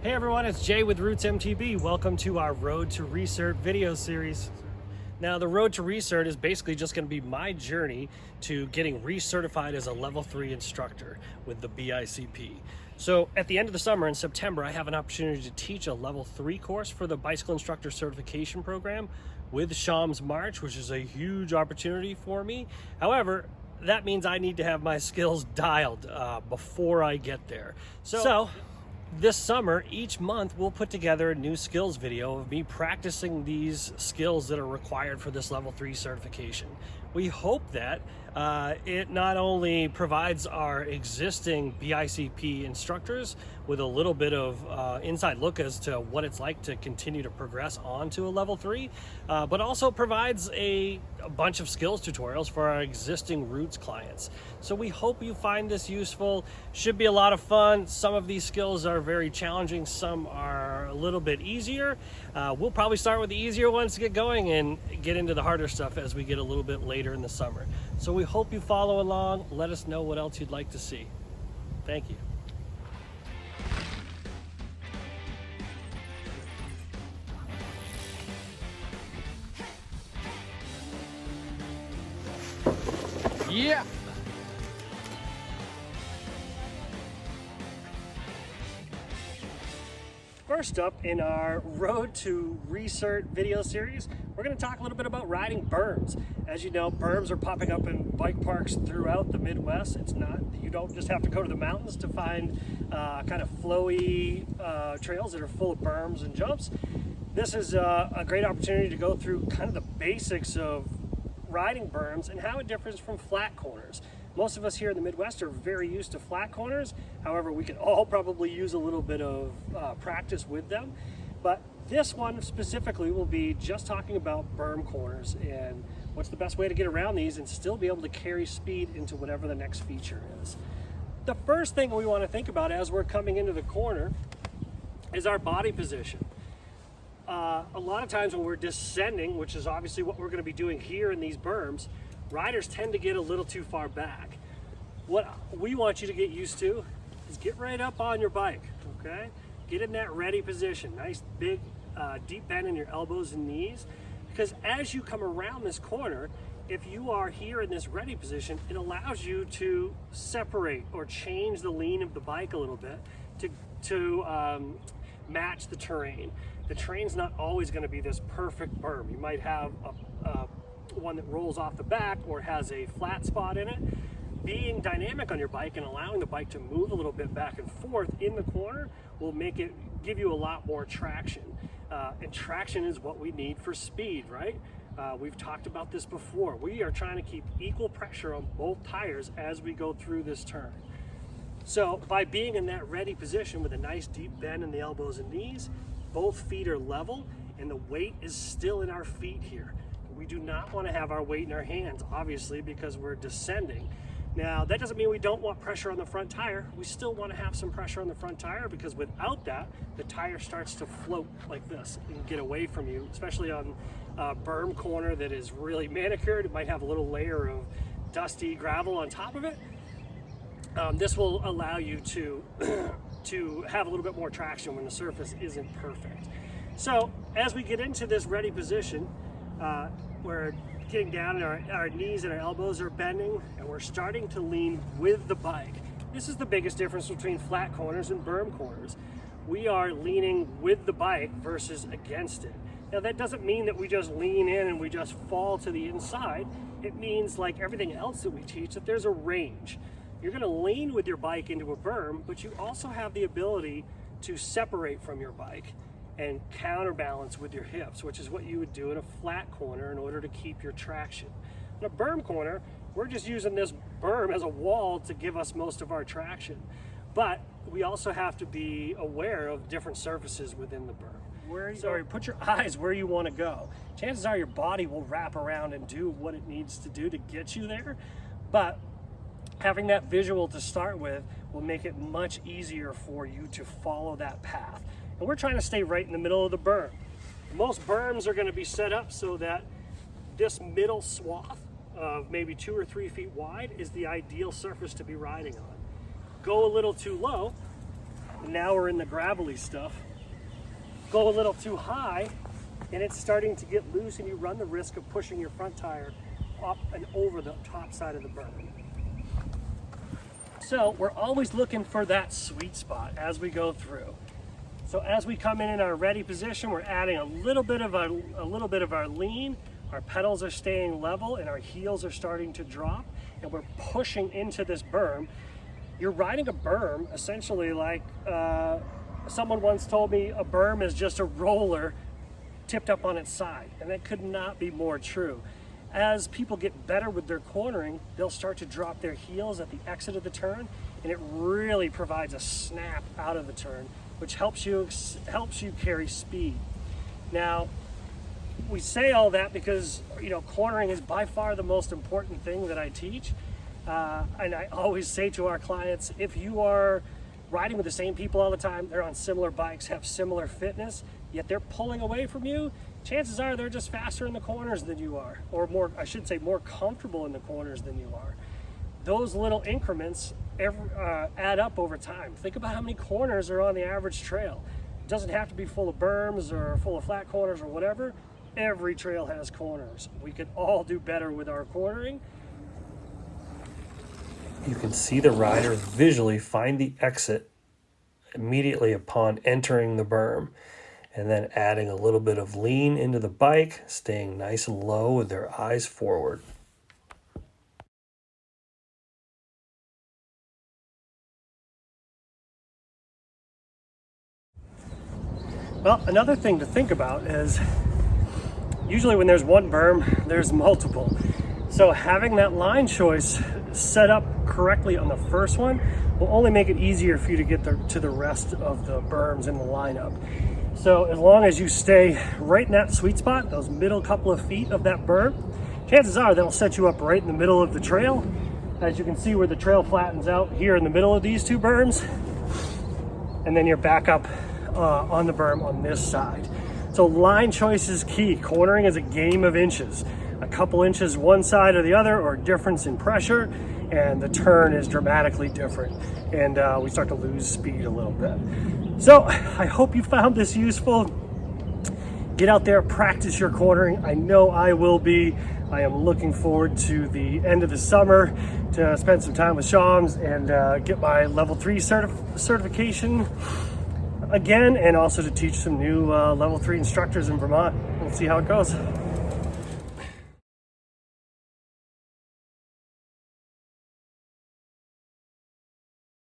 Hey everyone, it's Jay with Roots MTB. Welcome to our Road to Re-cert video series. Now, the Road to Re-cert is basically just going to be my journey to getting recertified as a level 3 instructor with the BICP. So at the end of the summer in September, I have an opportunity to teach a level 3 course for the bicycle instructor certification program with Shams March, which is a huge opportunity for me. However, that means I need to have my skills dialed before I get there. So this summer, each month, we'll put together a new skills video of me practicing these skills that are required for this level 3 certification. We hope that it not only provides our existing BICP instructors with a little bit of inside look as to what it's like to continue to progress on to a level 3, but also provides a bunch of skills tutorials for our existing Roots clients. So we hope you find this useful. Should be a lot of fun. Some of these skills are very challenging, some are a little bit easier. We'll probably start with the easier ones to get going and get into the harder stuff as we get a little bit later in the summer. So we hope you follow along. Let us know what else you'd like to see. Thank you. Yeah. First up in our Road to Re-cert video series, we're going to talk a little bit about riding berms. As you know, berms are popping up in bike parks throughout the Midwest. You don't just have to go to the mountains to find kind of flowy trails that are full of berms and jumps. This is a great opportunity to go through kind of the basics of riding berms and how it differs from flat corners. Most of us here in the Midwest are very used to flat corners. However, we can all probably use a little bit of practice with them. But this one specifically will be just talking about berm corners and what's the best way to get around these and still be able to carry speed into whatever the next feature is. The first thing we want to think about as we're coming into the corner is our body position. A lot of times when we're descending, which is obviously what we're going to be doing here in these berms, riders tend to get a little too far back. What we want you to get used to is get right up on your bike, okay? Get in that ready position, nice big deep bend in your elbows and knees, because as you come around this corner, if you are here in this ready position, it allows you to separate or change the lean of the bike a little bit to match the terrain. The terrain's not always going to be this perfect berm. You might have one that rolls off the back or has a flat spot in it. Being dynamic on your bike and allowing the bike to move a little bit back and forth in the corner will make it give you a lot more traction. And traction is what we need for speed, right? We've talked about this before. We are trying to keep equal pressure on both tires as we go through this turn. So by being in that ready position with a nice deep bend in the elbows and knees, both feet are level and the weight is still in our feet here. We do not want to have our weight in our hands, obviously, because we're descending. Now, that doesn't mean we don't want pressure on the front tire. We still want to have some pressure on the front tire because without that, the tire starts to float like this and get away from you, especially on a berm corner that is really manicured. It might have a little layer of dusty gravel on top of it. This will allow you to have a little bit more traction when the surface isn't perfect. So as we get into this ready position, we're getting down and our knees and our elbows are bending and we're starting to lean with the bike. This is the biggest difference between flat corners and berm corners. We are leaning with the bike versus against it. Now that doesn't mean that we just lean in and we just fall to the inside. It means, like everything else that we teach, that there's a range. You're going to lean with your bike into a berm, but you also have the ability to separate from your bike and counterbalance with your hips, which is what you would do in a flat corner in order to keep your traction. In a berm corner, we're just using this berm as a wall to give us most of our traction. But we also have to be aware of different surfaces within the berm. Put your eyes where you want to go. Chances are your body will wrap around and do what it needs to do to get you there, but having that visual to start with will make it much easier for you to follow that path. And we're trying to stay right in the middle of the berm. Most berms are going to be set up so that this middle swath of maybe 2 or 3 feet wide is the ideal surface to be riding on. Go a little too low, And now we're in the gravelly stuff. Go a little too high and it's starting to get loose, and you run the risk of pushing your front tire up and over the top side of the berm. So we're always looking for that sweet spot as we go through. So as we come in our ready position, we're adding a little bit of our lean. Our pedals are staying level and our heels are starting to drop, and we're pushing into this berm. You're riding a berm essentially like someone once told me a berm is just a roller tipped up on its side, and that could not be more true. As people get better with their cornering, they'll start to drop their heels at the exit of the turn, and it really provides a snap out of the turn, which helps you carry speed. Now, we say all that because, you know, cornering is by far the most important thing that I teach. And I always say to our clients, if you are riding with the same people all the time, they're on similar bikes, have similar fitness, yet they're pulling away from you, chances are they're just faster in the corners than you are, or more, I should say, more comfortable in the corners than you are. Those little increments add up over time. Think about how many corners are on the average trail. It doesn't have to be full of berms or full of flat corners or whatever. Every trail has corners. We could all do better with our cornering. You can see the rider visually find the exit immediately upon entering the berm, and then adding a little bit of lean into the bike, staying nice and low with their eyes forward. Well, another thing to think about is usually when there's one berm, there's multiple. So having that line choice set up correctly on the first one will only make it easier for you to get to the rest of the berms in the lineup. So as long as you stay right in that sweet spot, those middle couple of feet of that berm, chances are that'll set you up right in the middle of the trail. As you can see where the trail flattens out here in the middle of these two berms, and then you're back up on the berm on this side. So line choice is key. Cornering is a game of inches. A couple inches one side or the other, or difference in pressure, and the turn is dramatically different, and we start to lose speed a little bit. So I hope you found this useful. Get out there, practice your cornering. I know I will be. I am looking forward to the end of the summer to spend some time with Shams and get my level 3 certification again, and also to teach some new level 3 instructors in Vermont. We'll see how it goes.